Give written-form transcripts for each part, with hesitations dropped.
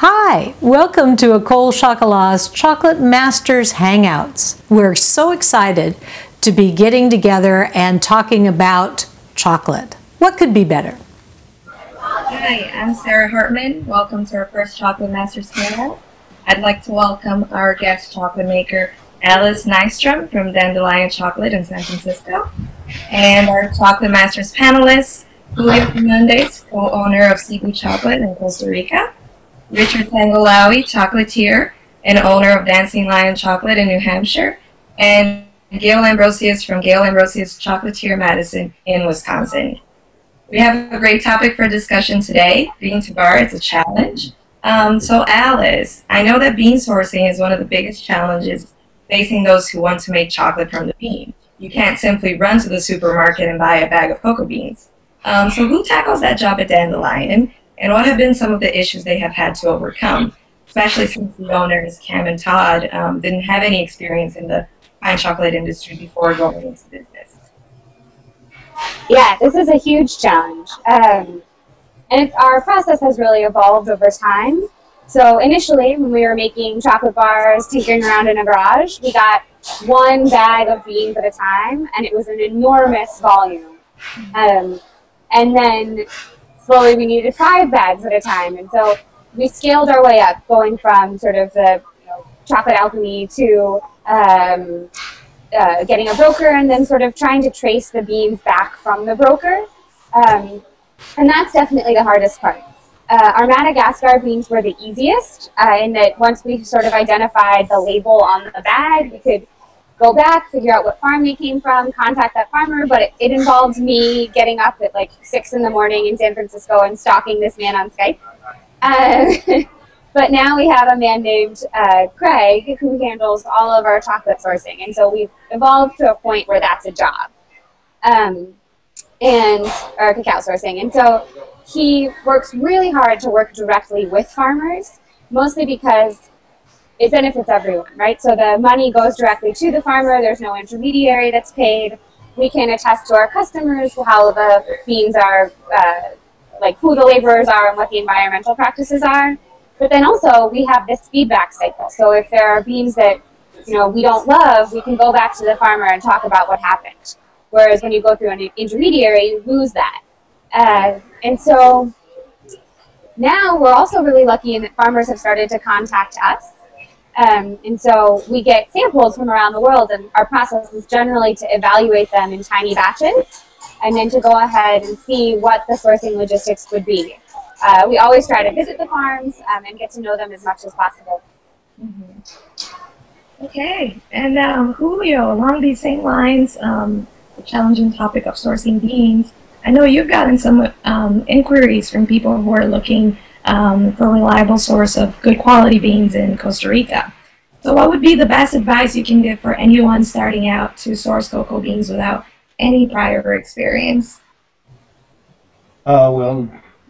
Hi, welcome to EcoleChocolat's Chocolate Masters Hangouts. We're so excited to be getting together and talking about chocolate. What could be better? Hi, I'm Sarah Hartman. Welcome to our first Chocolate Masters Hangout. I'd like to welcome our guest chocolate maker, Alice Nystrom from Dandelion Chocolate in San Francisco, and our Chocolate Masters panelists, Julio Fernandes, co-owner of Sibiu Chocolate in Costa Rica, Richard Tango-Lowy, chocolatier and owner of Dancing Lion Chocolate in New Hampshire, and Gail Ambrosius from Gail Ambrosius Chocolatier Madison in Wisconsin. We have a great topic for discussion today, bean to bar, it's a challenge. So Alice, I know that bean sourcing is one of the biggest challenges facing those who want to make chocolate from the bean. You can't simply run to the supermarket and buy a bag of cocoa beans. So who tackles that job at Dandelion? And what have been some of the issues they have had to overcome, especially since the owners, Cam and Todd, didn't have any experience in the fine chocolate industry before going into business? Yeah, this is a huge challenge. And our process has really evolved over time. So initially, when we were making chocolate bars, tinkering around in a garage, we got one bag of beans at a time, and it was an enormous volume. And then slowly we needed 5 bags at a time, and so we scaled our way up, going from sort of the chocolate alchemy to getting a broker, and then sort of trying to trace the beans back from the broker, and that's definitely the hardest part. Our Madagascar beans were the easiest, in that once we sort of identified the label on the bag, we could go back, figure out what farm they came from, contact that farmer, but it involved me getting up at like 6 in the morning in San Francisco and stalking this man on Skype. But now we have a man named Craig who handles all of our chocolate sourcing, and so we've evolved to a point where that's a job, and our cacao sourcing. And so he works really hard to work directly with farmers, mostly because it benefits everyone, right? So the money goes directly to the farmer. There's no intermediary that's paid. We can attest to our customers how the beans are, like who the laborers are and what the environmental practices are. But then also we have this feedback cycle. So if there are beans that we don't love, we can go back to the farmer and talk about what happened. Whereas when you go through an intermediary, you lose that. And so now we're also really lucky in that farmers have started to contact us. And so we get samples from around the world, and our process is generally to evaluate them in tiny batches and then to go ahead and see what the sourcing logistics would be. We always try to visit the farms and get to know them as much as possible. Mm-hmm. Okay, and Julio, along these same lines, the challenging topic of sourcing beans, I know you've gotten some inquiries from people who are looking for a reliable source of good quality beans in Costa Rica. So what would be the best advice you can give for anyone starting out to source cocoa beans without any prior experience? Well,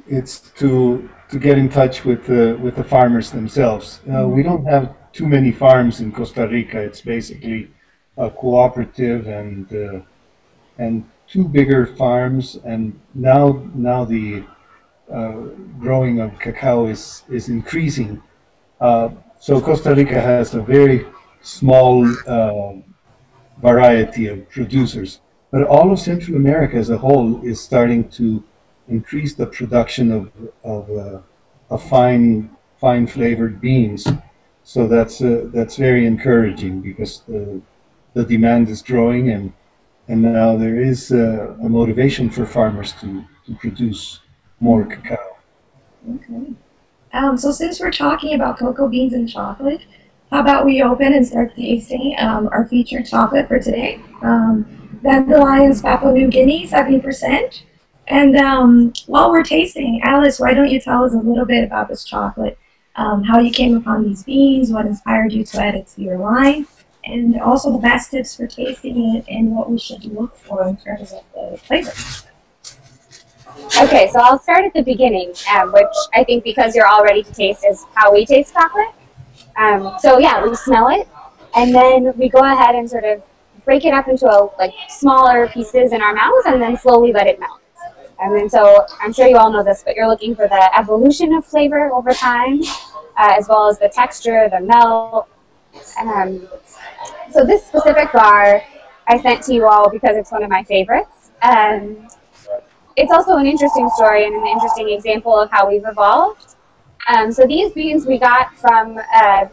it's to get in touch with the farmers themselves. We don't have too many farms in Costa Rica. It's basically a cooperative and 2 bigger farms, and now the growing of cacao is increasing. So Costa Rica has a very small variety of producers, but all of Central America as a whole is starting to increase the production of fine flavored beans. So that's very encouraging, because the demand is growing, and now there is a motivation for farmers to produce more cacao. Okay. So since we're talking about cocoa beans and chocolate, how about we open and start tasting our featured chocolate for today? Dandelion's Papua New Guinea, 70%. And while we're tasting, Alice, why don't you tell us a little bit about this chocolate, how you came upon these beans, what inspired you to add it to your line, and also the best tips for tasting it and what we should look for in terms of the flavor. Okay, so I'll start at the beginning, which I think, because you're all ready to taste, is how we taste chocolate. So yeah, we smell it, and then we go ahead and sort of break it up into smaller pieces in our mouths, and then slowly let it melt. And then so I'm sure you all know this, but you're looking for the evolution of flavor over time. as well as the texture, the melt. So this specific bar I sent to you all because it's one of my favorites. It's also an interesting story and an interesting example of how we've evolved. So these beans we got from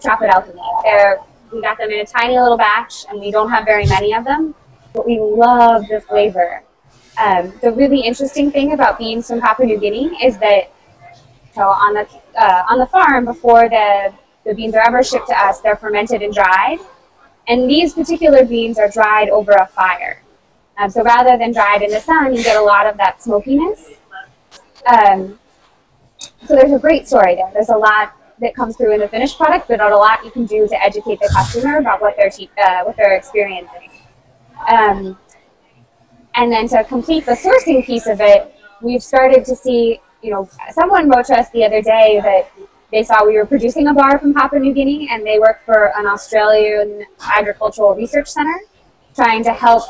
Chocolate Alchemy. We got them in a tiny little batch, and we don't have very many of them, but we love the flavor. The really interesting thing about beans from Papua New Guinea is that on the farm, before the beans are ever shipped to us, they're fermented and dried. And these particular beans are dried over a fire. So rather than dried in the sun, you get a lot of that smokiness. So there's a great story there. There's a lot that comes through in the finished product, but a lot you can do to educate the customer about what they're experiencing. And then to complete the sourcing piece of it, we've started to see, someone wrote to us the other day that they saw we were producing a bar from Papua New Guinea, and they work for an Australian agricultural research center trying to help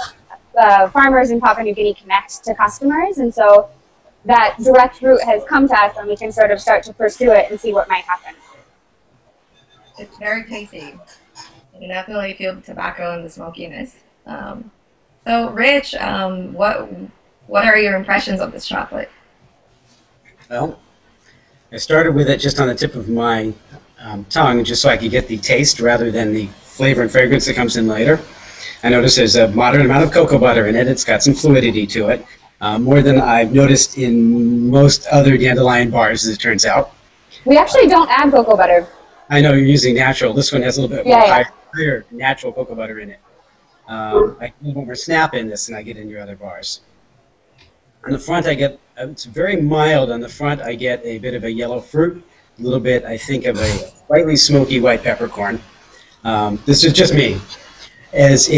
farmers in Papua New Guinea connect to customers. And so that direct route has come to us, and we can sort of start to pursue it and see what might happen. It's very tasty. You can definitely feel the tobacco and the smokiness. So, Rich, what are your impressions of this chocolate? Well, I started with it just on the tip of my tongue, just so I could get the taste rather than the flavor and fragrance that comes in later. I noticed there's a moderate amount of cocoa butter in it. It's got some fluidity to it. More than I've noticed in most other Dandelion bars, as it turns out. We actually don't add cocoa butter. I know you're using natural. This one has a little bit more higher natural cocoa butter in it. I get a little more snap in this than I get in your other bars. On the front, I get, it's very mild. On the front, I get a bit of a yellow fruit, a little bit, I think, of a slightly smoky white peppercorn. This is just me. As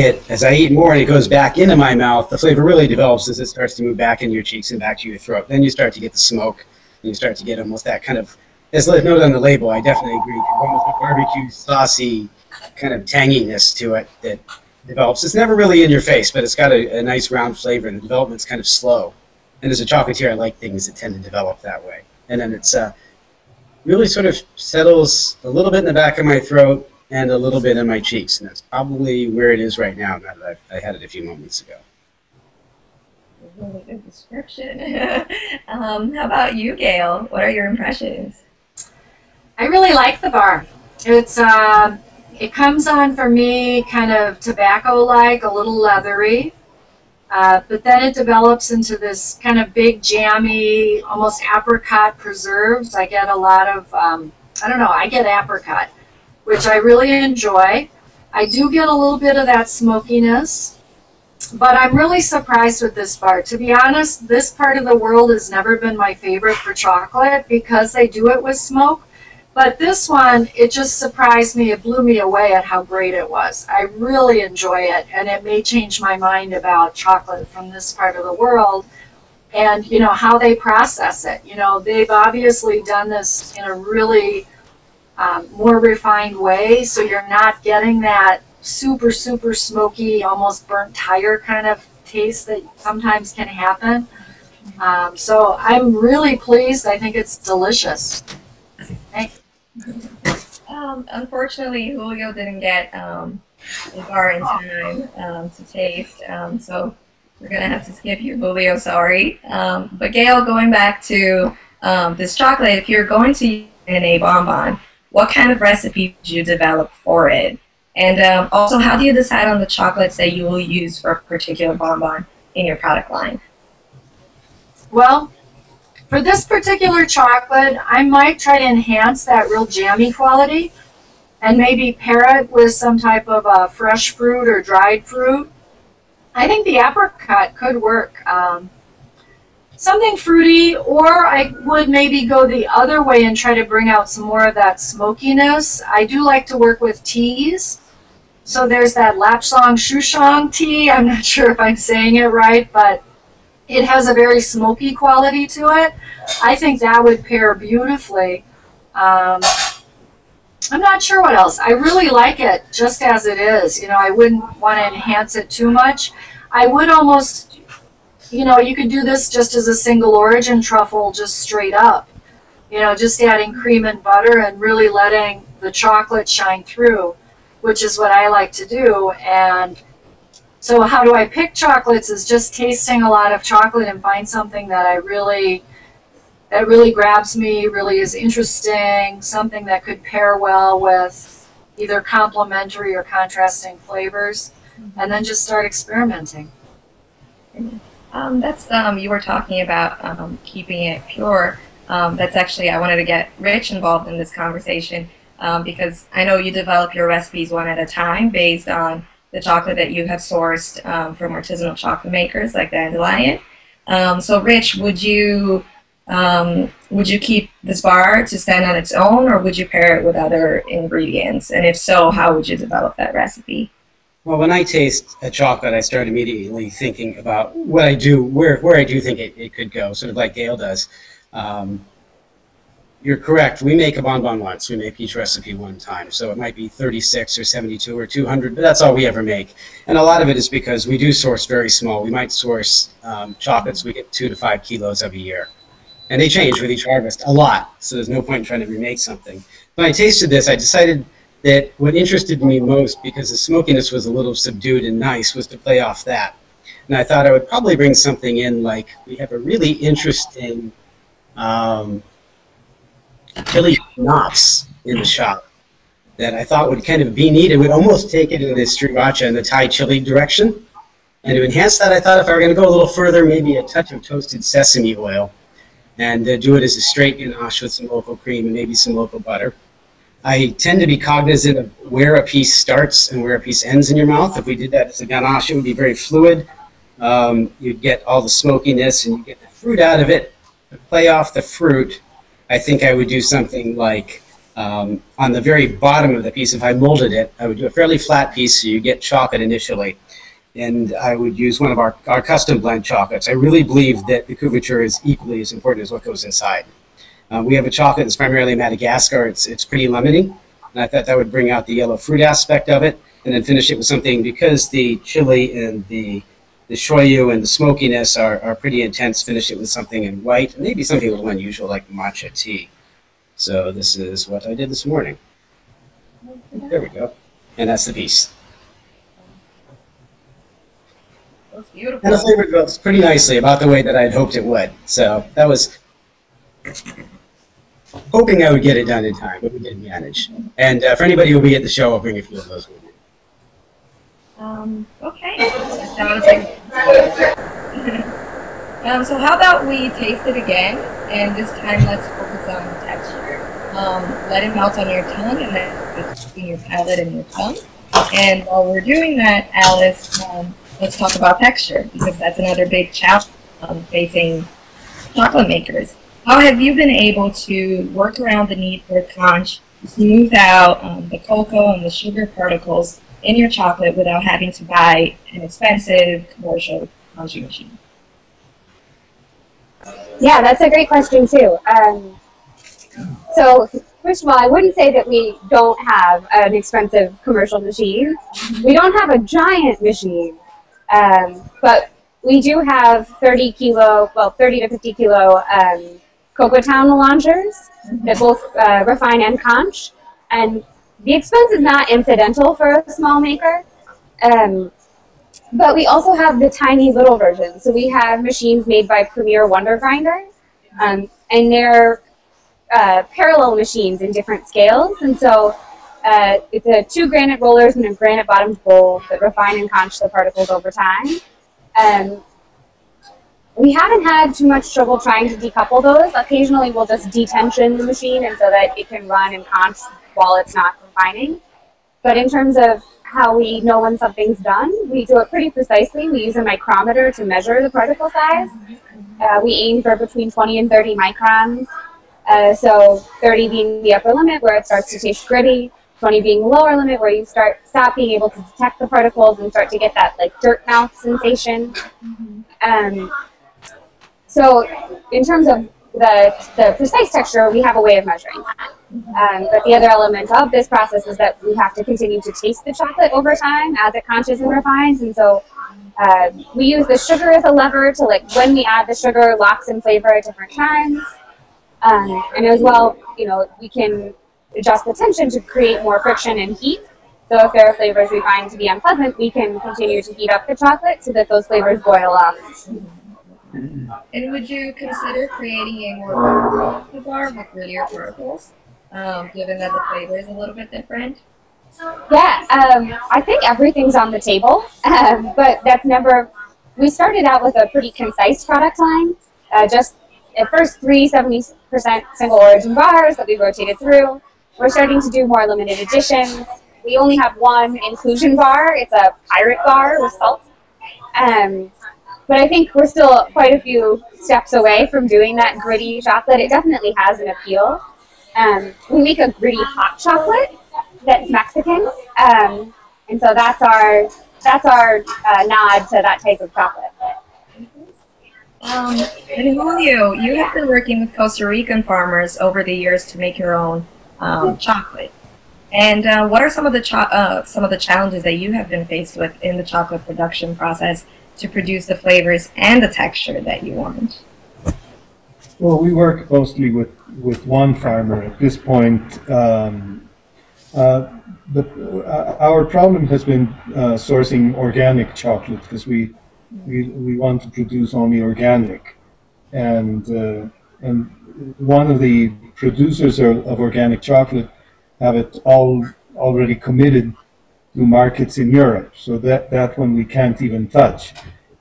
I eat more and it goes back into my mouth, the flavor really develops as it starts to move back into your cheeks and back to your throat. Then you start to get the smoke, and you start to get almost that kind of, as noted on the label, I definitely agree, almost a barbecue, saucy kind of tanginess to it that develops. It's never really in your face, but it's got a nice round flavor, and the development's kind of slow. And as a chocolatier, I like things that tend to develop that way. And then it's really sort of settles a little bit in the back of my throat and a little bit in my cheeks, and that's probably where it is right now that I had it a few moments ago. Really good description. How about you, Gail? What are your impressions? I really like the bar. It's it comes on for me kind of tobacco-like, a little leathery, but then it develops into this kind of big, jammy, almost apricot preserves. I get a lot of, I don't know, I get apricot, which I really enjoy. I do get a little bit of that smokiness, but I'm really surprised with this bar. To be honest, this part of the world has never been my favorite for chocolate because they do it with smoke. But this one, it just surprised me. It blew me away at how great it was. I really enjoy it, and it may change my mind about chocolate from this part of the world and, how they process it. They've obviously done this in a really more refined way, so you're not getting that super, super smoky, almost burnt tire kind of taste that sometimes can happen. So I'm really pleased. I think it's delicious. Thanks. Unfortunately, Julio didn't get the bar in time to taste, so we're going to have to skip you, Julio, sorry. But Gail, going back to this chocolate, if you're going to use it in a bonbon, what kind of recipe did you develop for it? And also, how do you decide on the chocolates that you will use for a particular bonbon in your product line? Well, for this particular chocolate, I might try to enhance that real jammy quality and maybe pair it with some type of fresh fruit or dried fruit. I think the apricot could work. Something fruity, or I would maybe go the other way and try to bring out some more of that smokiness. I do like to work with teas. So there's that Lapsang Souchong tea. I'm not sure if I'm saying it right, but it has a very smoky quality to it. I think that would pair beautifully. I'm not sure what else. I really like it just as it is. I wouldn't want to enhance it too much. I would almost, you could do this just as a single origin truffle, just straight up. you know, just adding cream and butter and really letting the chocolate shine through, which is what I like to do. And so how do I pick chocolates is just tasting a lot of chocolate and find something that that really grabs me, really is interesting, something that could pair well with either complementary or contrasting flavors, and then just start experimenting. You were talking about keeping it pure. That's actually, I wanted to get Rich involved in this conversation because I know you develop your recipes one at a time based on the chocolate that you have sourced from artisanal chocolate makers like Dandelion. So Rich, would you keep this bar to stand on its own, or would you pair it with other ingredients? And if so, how would you develop that recipe? Well, when I taste a chocolate, I start immediately thinking about what I do, where I do think it could go, sort of like Gail does. You're correct. We make a bonbon once. We make each recipe one time. So it might be 36 or 72 or 200, but that's all we ever make. And a lot of it is because we do source very small. We might source chocolates. We get 2 to 5 kilos every year. And they change with each harvest a lot. So there's no point in trying to remake something. When I tasted this, I decided that what interested me most, because the smokiness was a little subdued and nice, was to play off that. And I thought I would probably bring something in like we have a really interesting chili knots in the shop that I thought would kind of be neat. It would almost take it in the sriracha and the Thai chili direction. And to enhance that, I thought if I were going to go a little further, maybe a touch of toasted sesame oil and do it as a straight ganache with some local cream and maybe some local butter. I tend to be cognizant of where a piece starts and where a piece ends in your mouth. If we did that as a ganache, it would be very fluid. You'd get all the smokiness and you get the fruit out of it. To play off the fruit, I think I would do something like on the very bottom of the piece, if I molded it, I would do a fairly flat piece so you get chocolate initially. And I would use one of our custom blend chocolates. I really believe that the couverture is equally as important as what goes inside. We have a chocolate that's primarily Madagascar. It's pretty lemony, and I thought that would bring out the yellow fruit aspect of it, and then finish it with something, because the chili and the shoyu and the smokiness are pretty intense, finish it with something in white, and maybe something a little unusual like matcha tea. So this is what I did this morning. There we go. And that's the piece. That's beautiful. And the flavor goes pretty nicely, about the way that I'd hoped it would. So that was hoping I would get it done in time, but we didn't manage. And for anybody who will be at the show, I'll bring a few of those with me. Okay. So how about we taste it again, and this time let's focus on texture. Let it melt on your tongue, and then between your palate and your tongue. And while we're doing that, Alice, let's talk about texture, because that's another big challenge facing chocolate makers. How have you been able to work around the need for conch to smooth out the cocoa and the sugar particles in your chocolate without having to buy an expensive commercial conching machine? Yeah, that's a great question too. So first of all, I wouldn't say that we don't have an expensive commercial machine. We don't have a giant machine, but we do have 30 to 50 kilo Cocoa Town melangers that both refine and conch, and the expense is not incidental for a small maker. But we also have the tiny little version. So we have machines made by Premier Wonder Grinder, and they're parallel machines in different scales. And so it's 2 granite rollers and a granite bottomed bowl that refine and conch the particles over time. We haven't had too much trouble trying to decouple those. Occasionally we'll just detension the machine and so that it can run and conch while it's not refining. But in terms of how we know when something's done, we do it pretty precisely. We use a micrometer to measure the particle size. We aim for between 20 and 30 microns. So 30 being the upper limit where it starts to taste gritty, 20 being the lower limit where you stop being able to detect the particles and start to get that like dirt mouth sensation. So in terms of the precise texture, we have a way of measuring that. But the other element of this process is that we have to continue to taste the chocolate over time as it conches and refines. And so we use the sugar as a lever to, like, when we add the sugar, locks in flavor at different times. And as well, we can adjust the tension to create more friction and heat. So if there are flavors we find to be unpleasant, we can continue to heat up the chocolate so that those flavors boil off. And would you consider creating a more powerful bar with grittier particles, given that the flavor is a little bit different? Yeah, I think everything's on the table, but that's never. We started out with a pretty concise product line, just at first 3 70% single origin bars that we rotated through. We're starting to do more limited editions. We only have one inclusion bar. It's a pirate bar with salt. But I think we're still quite a few steps away from doing that gritty chocolate. It definitely has an appeal. We make a gritty hot chocolate that's Mexican, and so that's our nod to that type of chocolate. And Julio, you have been working with Costa Rican farmers over the years to make your own chocolate. And what are some of the challenges that you have been faced with in the chocolate production process to produce the flavors and the texture that you want? Well, we work mostly with one farmer at this point. Our problem has been sourcing organic chocolate because we want to produce only organic, and one of the producers of organic chocolate have it already committed to markets in Europe, so that one we can't even touch.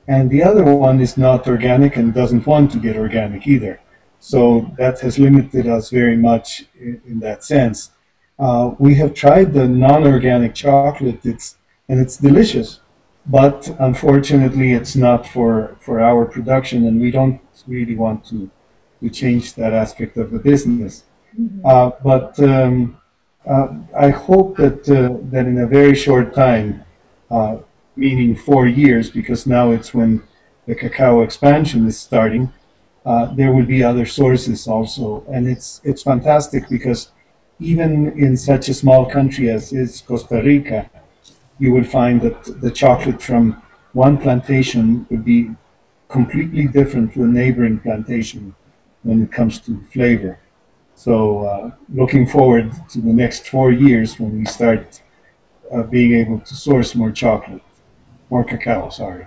And the other one is not organic and doesn't want to get organic either. So that has limited us very much in that sense. We have tried the non-organic chocolate, and it's delicious, but unfortunately it's not for our production, and we don't really want to change that aspect of the business. But I hope that in a very short time, meaning 4 years, because now it's when the cacao expansion is starting, there will be other sources also. And it's fantastic because even in such a small country as is Costa Rica, you will find that the chocolate from one plantation would be completely different to a neighboring plantation when it comes to flavor. So looking forward to the next 4 years when we start being able to source more chocolate, more cacao, sorry.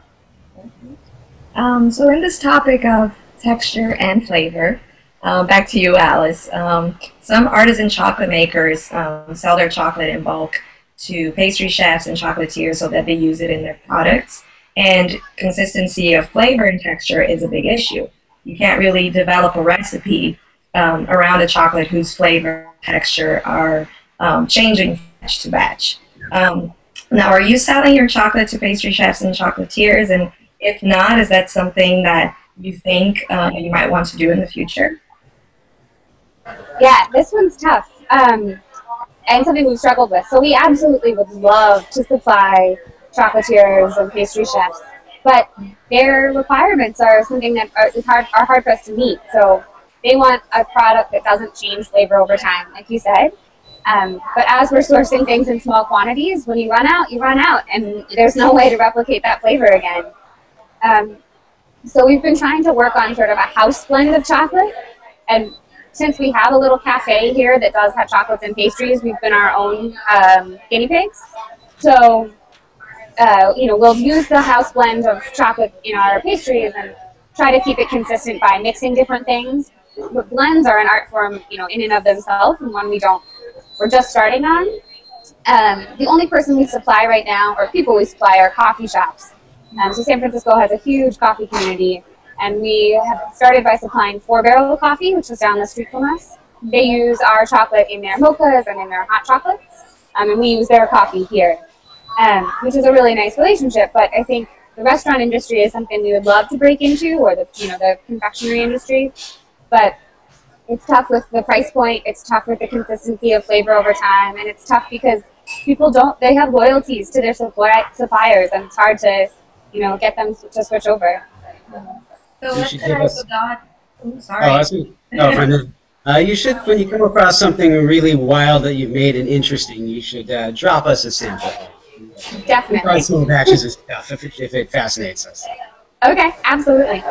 So in this topic of texture and flavor, back to you, Alice. Some artisan chocolate makers sell their chocolate in bulk to pastry chefs and chocolatiers so that they use it in their products. And consistency of flavor and texture is a big issue. You can't really develop a recipe around a chocolate whose flavor and texture are changing batch to batch. Now, are you selling your chocolate to pastry chefs and chocolatiers? And if not, is that something that you think you might want to do in the future? Yeah, this one's tough, and something we've struggled with. So we absolutely would love to supply chocolatiers and pastry chefs, but their requirements are something that are hard for us to meet. So they want a product that doesn't change flavor over time, like you said. But as we're sourcing things in small quantities, when you run out, and there's no way to replicate that flavor again. So we've been trying to work on sort of a house blend of chocolate, and since we have a little cafe here that does have chocolates and pastries, we've been our own guinea pigs. So, we'll use the house blend of chocolate in our pastries and try to keep it consistent by mixing different things. But blends are an art form, in and of themselves, and one we're just starting on. The only person we supply right now, or people we supply, are coffee shops. So San Francisco has a huge coffee community, and we have started by supplying 4 Barrel Coffee, which is down the street from us. They use our chocolate in their mochas and in their hot chocolates, and we use their coffee here, which is a really nice relationship. But I think the restaurant industry is something we would love to break into, or the confectionery industry. But it's tough with the price point. It's tough with the consistency of flavor over time, and it's tough because people they have loyalties to their suppliers, and it's hard to get them to switch over. So let's give us. You should, when you come across something really wild that you've made and interesting, you should drop us a sample. Definitely. Try some batches of stuff if it fascinates us. Okay, absolutely.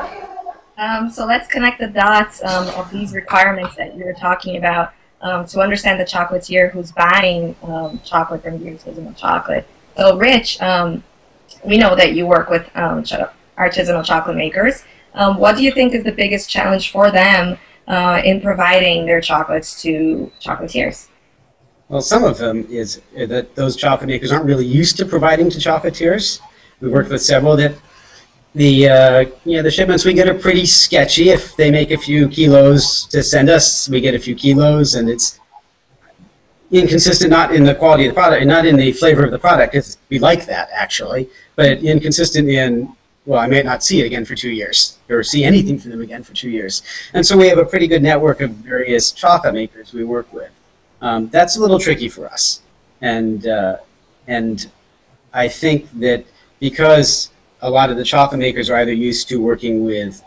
So let's connect the dots of these requirements that you're talking about to understand the chocolatier who's buying chocolate from the artisanal chocolate. So Rich, we know that you work with artisanal chocolate makers. What do you think is the biggest challenge for them in providing their chocolates to chocolatiers? Well, some of them is that those chocolate makers aren't really used to providing to chocolatiers. We worked with several that the shipments we get are pretty sketchy. If they make a few kilos to send us, we get a few kilos, and it's inconsistent not in the quality of the product and not in the flavor of the product. We like that, actually, but inconsistent in, well, I may not see it again for 2 years or see anything from them again for 2 years. And so we have a pretty good network of various chocolate makers we work with. That's a little tricky for us. And I think that because a lot of the chocolate makers are either used to working with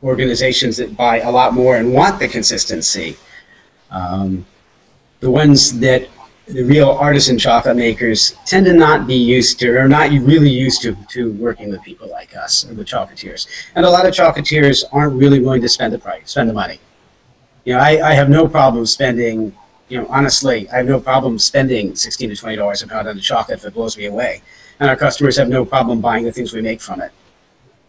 organizations that buy a lot more and want the consistency. The ones that the real artisan chocolate makers tend to not be used to, or not really used to working with people like us, or the chocolatiers. And a lot of chocolatiers aren't really willing to spend the money. You know, I have no problem spending, honestly, I have no problem spending $16 to $20 a pound on the chocolate if it blows me away. And our customers have no problem buying the things we make from it.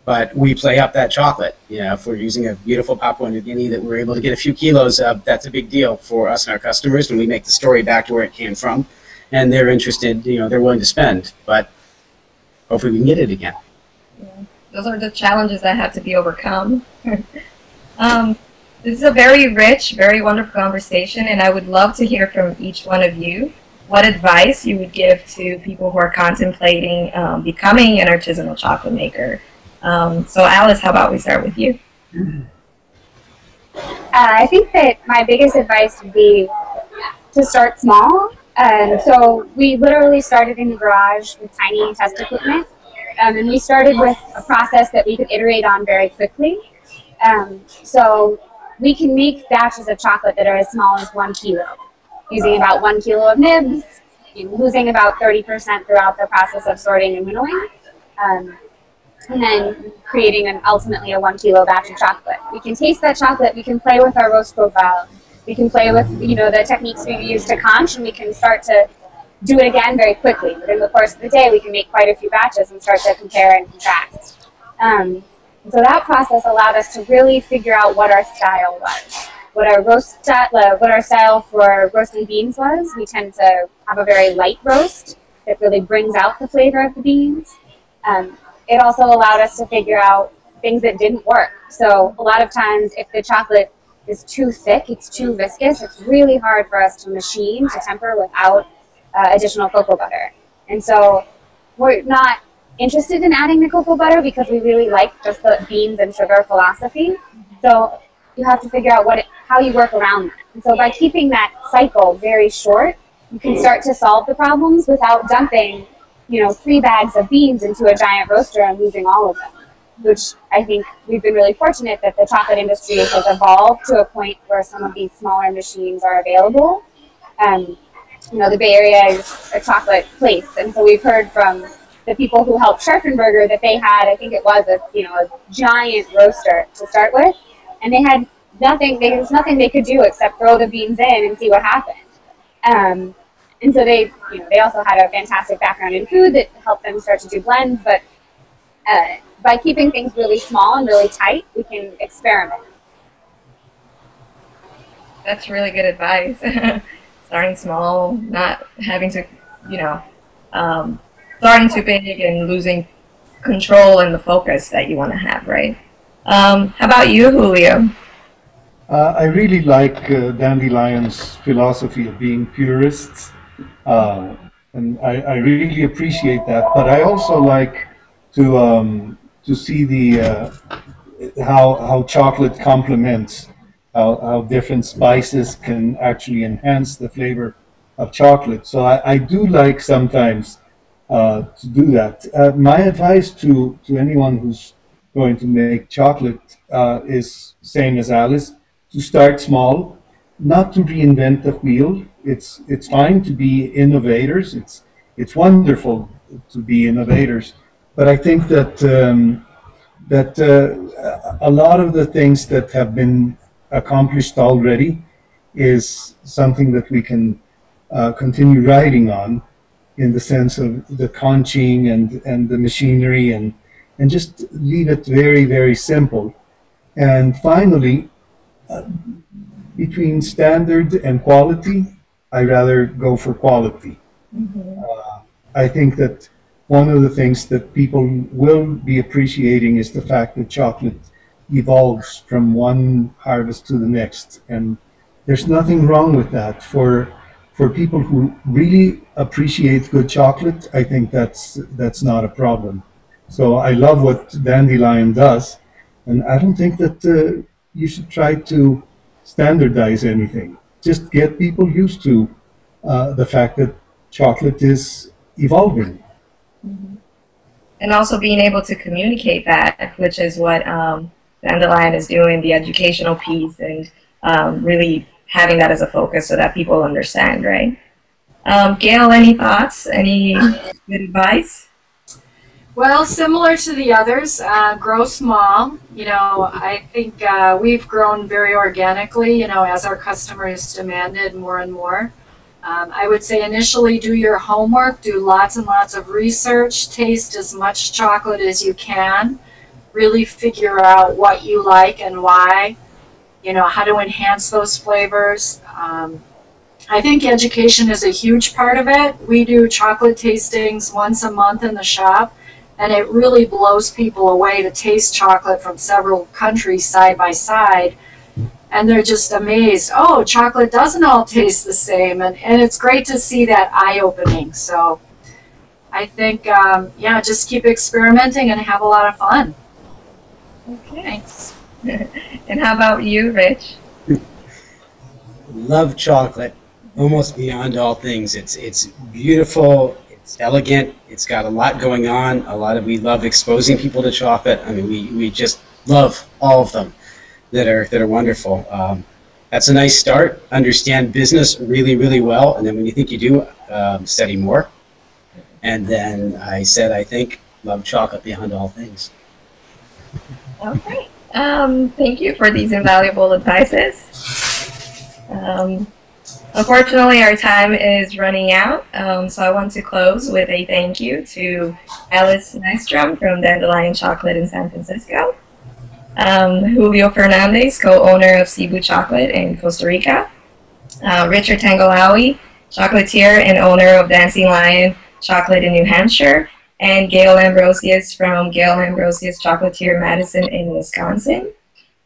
But we play up that chocolate. If we're using a beautiful Papua New Guinea that we're able to get a few kilos of, that's a big deal for us and our customers, and we make the story back to where it came from. And they're interested, they're willing to spend. But hopefully we can get it again. Yeah. Those are the challenges that have to be overcome. This is a very rich, very wonderful conversation, and I would love to hear from each one of you what advice you would give to people who are contemplating becoming an artisanal chocolate maker. So Alice, how about we start with you? I think that my biggest advice would be to start small. So we literally started in the garage with tiny test equipment. And we started with a process that we could iterate on very quickly. So we can make batches of chocolate that are as small as 1 kilo, using about 1 kilo of nibs, losing about 30% throughout the process of sorting and winnowing, and then creating ultimately a 1 kilo batch of chocolate. We can taste that chocolate, we can play with our roast profile, we can play with the techniques we use to conch, and we can start to do it again very quickly. Within the course of the day, we can make quite a few batches and start to compare and contrast. So that process allowed us to really figure out what our style was. What our style for roasting beans was. We tend to have a very light roast that really brings out the flavor of the beans. It also allowed us to figure out things that didn't work. So a lot of times if the chocolate is too thick, it's too viscous, it's really hard for us to machine, to temper without additional cocoa butter. And so we're not interested in adding the cocoa butter because we really like just the beans and sugar philosophy. So you have to figure out how you work around that. And so by keeping that cycle very short, you can start to solve the problems without dumping, 3 bags of beans into a giant roaster and losing all of them, which I think we've been really fortunate that the chocolate industry has evolved to a point where some of these smaller machines are available. The Bay Area is a chocolate place, and so we've heard from the people who helped Scharfenberger that they had, I think it was a giant roaster to start with, and they had nothing. There was nothing they could do except throw the beans in and see what happened. And so they also had a fantastic background in food that helped them start to do blends. But by keeping things really small and really tight, we can experiment. That's really good advice. Starting small, not having to, starting too big and losing control and the focus that you want to have, right? How about you, Julio? I really like Dandelion's philosophy of being purists, and I really appreciate that. But I also like to see the how chocolate complements, how different spices can actually enhance the flavor of chocolate. So I do like sometimes to do that. My advice to anyone who's going to make chocolate is same as Alice, to start small, not to reinvent the wheel. It's fine to be innovators. It's wonderful to be innovators, but I think that that a lot of the things that have been accomplished already is something that we can continue riding on, in the sense of the conching and the machinery, and just leave it very, very simple. And finally, between standard and quality, I rather go for quality. I think that one of the things that people will be appreciating is the fact that chocolate evolves from one harvest to the next, and there's nothing wrong with that. For people who really appreciate good chocolate, I think that's not a problem. So I love what Dandelion does, and I don't think that you should try to standardize anything. Just get people used to the fact that chocolate is evolving. And also being able to communicate that, which is what Dandelion is doing, the educational piece, and really having that as a focus so that people understand, right? Gail, any thoughts? Any good advice? Well, similar to the others, grow small. You know, I think we've grown very organically, you know, as our customers demanded more and more. I would say initially do your homework, do lots and lots of research, taste as much chocolate as you can, really figure out what you like and why, you know, how to enhance those flavors. I think education is a huge part of it. We do chocolate tastings once a month in the shop, and it really blows people away to taste chocolate from several countries side by side. And they're just amazed, oh, chocolate doesn't all taste the same. And it's great to see that eye-opening. So I think, yeah, just keep experimenting and have a lot of fun. Okay. Thanks. And how about you, Rich? Love chocolate, almost beyond all things. It's beautiful, it's elegant, it's got a lot going on. We love exposing people to chocolate. I mean, we just love all of them that are wonderful. That's a nice start. Understand business really, really well, and then when you think you do, study more. And then I think, love chocolate beyond all things. Okay. Thank you for these invaluable advices. Unfortunately, our time is running out, so I want to close with a thank you to Alice Nystrom from Dandelion Chocolate in San Francisco, Julio Fernandes, co-owner of Sibiu Chocolate in Costa Rica, Richard Tango-Lowy, chocolatier and owner of Dandelion Chocolate in New Hampshire, and Gail Ambrosius from Gail Ambrosius Chocolatier Madison in Wisconsin,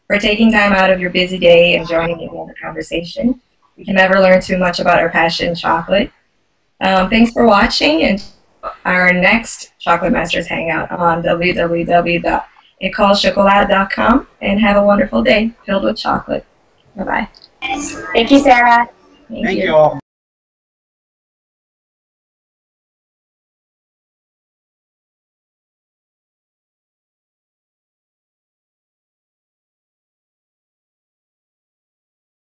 for taking time out of your busy day and joining in on the conversation. We can never learn too much about our passion, chocolate. Thanks for watching, and our next Chocolate Masters Hangout on www.EcoleChocolat.com, and have a wonderful day filled with chocolate. Bye-bye. Thank you, Sarah. Thank you all.